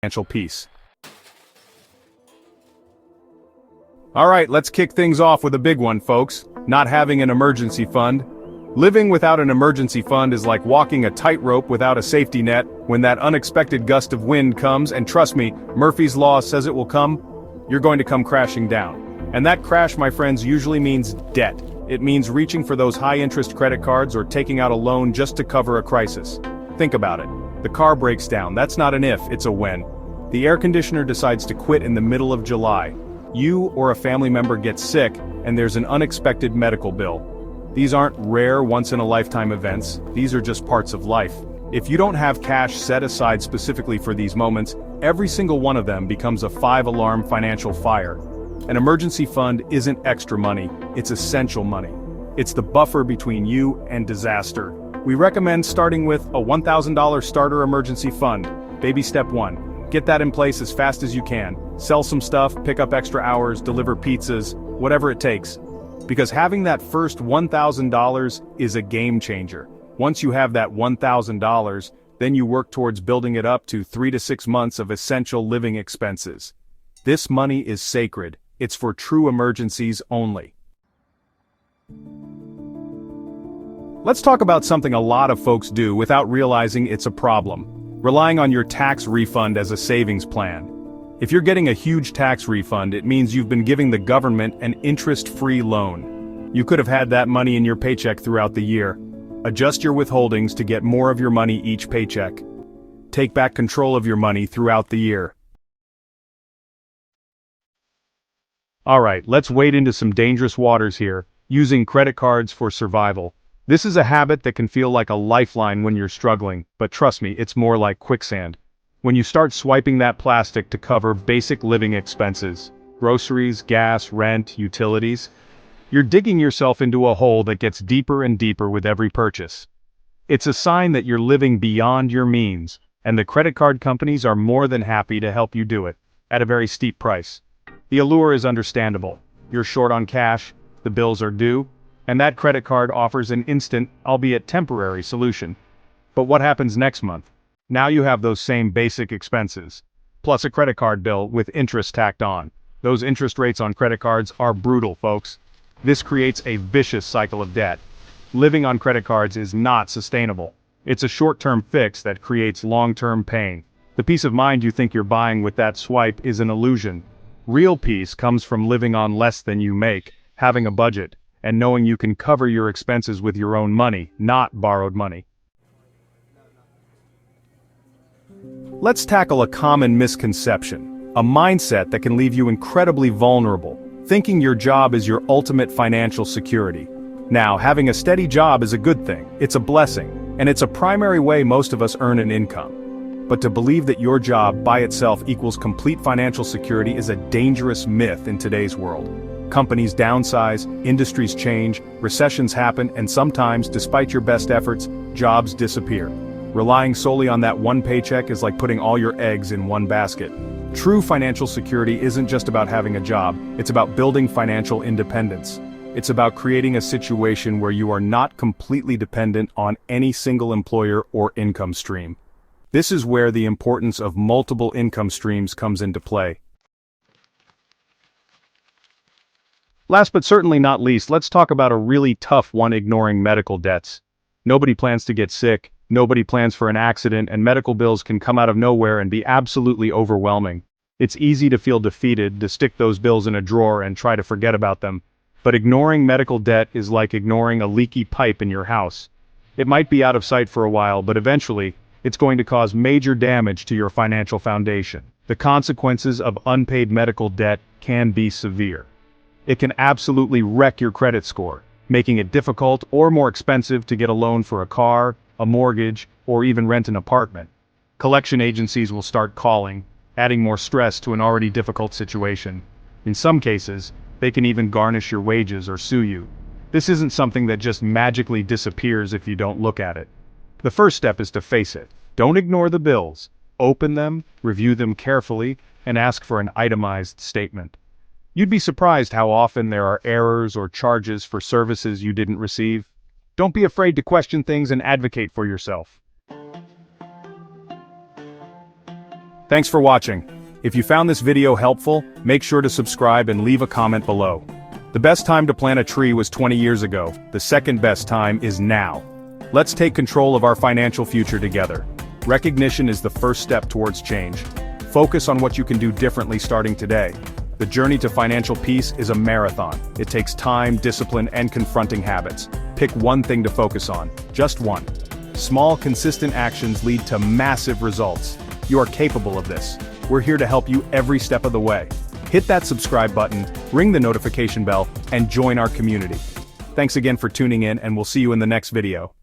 financial peace. Alright, let's kick things off with a big one, folks. Not having an emergency fund. Living without an emergency fund is like walking a tightrope without a safety net. When that unexpected gust of wind comes, and trust me, Murphy's Law says it will come, you're going to come crashing down. And that crash, my friends, usually means debt. It means reaching for those high-interest credit cards or taking out a loan just to cover a crisis. Think about it. The car breaks down. That's not an if, it's a when. The air conditioner decides to quit in the middle of July. You or a family member gets sick, and there's an unexpected medical bill. These aren't rare once-in-a-lifetime events, these are just parts of life. If you don't have cash set aside specifically for these moments, every single one of them becomes a 5-alarm financial fire. An emergency fund isn't extra money, it's essential money. It's the buffer between you and disaster. We recommend starting with a $1,000 starter emergency fund. Baby step 1. Get that in place as fast as you can. Sell some stuff, pick up extra hours, deliver pizzas, whatever it takes. Because having that first $1,000 is a game changer. Once you have that $1,000, then you work towards building it up to 3 to 6 months of essential living expenses. This money is sacred. It's for true emergencies only. Let's talk about something a lot of folks do without realizing it's a problem. Relying on your tax refund as a savings plan. If you're getting a huge tax refund, it means you've been giving the government an interest-free loan. You could have had that money in your paycheck throughout the year. Adjust your withholdings to get more of your money each paycheck. Take back control of your money throughout the year. Alright, let's wade into some dangerous waters here, using credit cards for survival. This is a habit that can feel like a lifeline when you're struggling, but trust me, it's more like quicksand. When you start swiping that plastic to cover basic living expenses, groceries, gas, rent, utilities, you're digging yourself into a hole that gets deeper and deeper with every purchase. It's a sign that you're living beyond your means, and the credit card companies are more than happy to help you do it, at a very steep price. The allure is understandable. You're short on cash, the bills are due, and that credit card offers an instant, albeit temporary, solution. But what happens next month? Now you have those same basic expenses, plus a credit card bill with interest tacked on. Those interest rates on credit cards are brutal, folks. This creates a vicious cycle of debt. Living on credit cards is not sustainable. It's a short-term fix that creates long-term pain. The peace of mind you think you're buying with that swipe is an illusion. Real peace comes from living on less than you make, having a budget, and knowing you can cover your expenses with your own money, not borrowed money. Let's tackle a common misconception, a mindset that can leave you incredibly vulnerable, thinking your job is your ultimate financial security. Now, having a steady job is a good thing, it's a blessing, and it's a primary way most of us earn an income. But to believe that your job by itself equals complete financial security is a dangerous myth in today's world. Companies downsize, industries change, recessions happen, and sometimes, despite your best efforts, jobs disappear. Relying solely on that one paycheck is like putting all your eggs in one basket. True financial security isn't just about having a job, it's about building financial independence. It's about creating a situation where you are not completely dependent on any single employer or income stream. This is where the importance of multiple income streams comes into play. Last but certainly not least, let's talk about a really tough one: ignoring medical debts. Nobody plans to get sick, nobody plans for an accident, and medical bills can come out of nowhere and be absolutely overwhelming. It's easy to feel defeated, to stick those bills in a drawer and try to forget about them. But ignoring medical debt is like ignoring a leaky pipe in your house. It might be out of sight for a while, but eventually, it's going to cause major damage to your financial foundation. The consequences of unpaid medical debt can be severe. It can absolutely wreck your credit score, making it difficult or more expensive to get a loan for a car, a mortgage, or even rent an apartment. Collection agencies will start calling, adding more stress to an already difficult situation. In some cases, they can even garnish your wages or sue you. This isn't something that just magically disappears if you don't look at it. The first step is to face it. Don't ignore the bills. Open them, review them carefully, and ask for an itemized statement. You'd be surprised how often there are errors or charges for services you didn't receive. Don't be afraid to question things and advocate for yourself. Thanks for watching. If you found this video helpful, make sure to subscribe and leave a comment below. The best time to plant a tree was 20 years ago. The second best time is now. Let's take control of our financial future together. Recognition is the first step towards change. Focus on what you can do differently starting today. The journey to financial peace is a marathon. It takes time, discipline, and confronting habits. Pick one thing to focus on, just one. Small, consistent actions lead to massive results. You are capable of this. We're here to help you every step of the way. Hit that subscribe button, ring the notification bell, and join our community. Thanks again for tuning in, and we'll see you in the next video.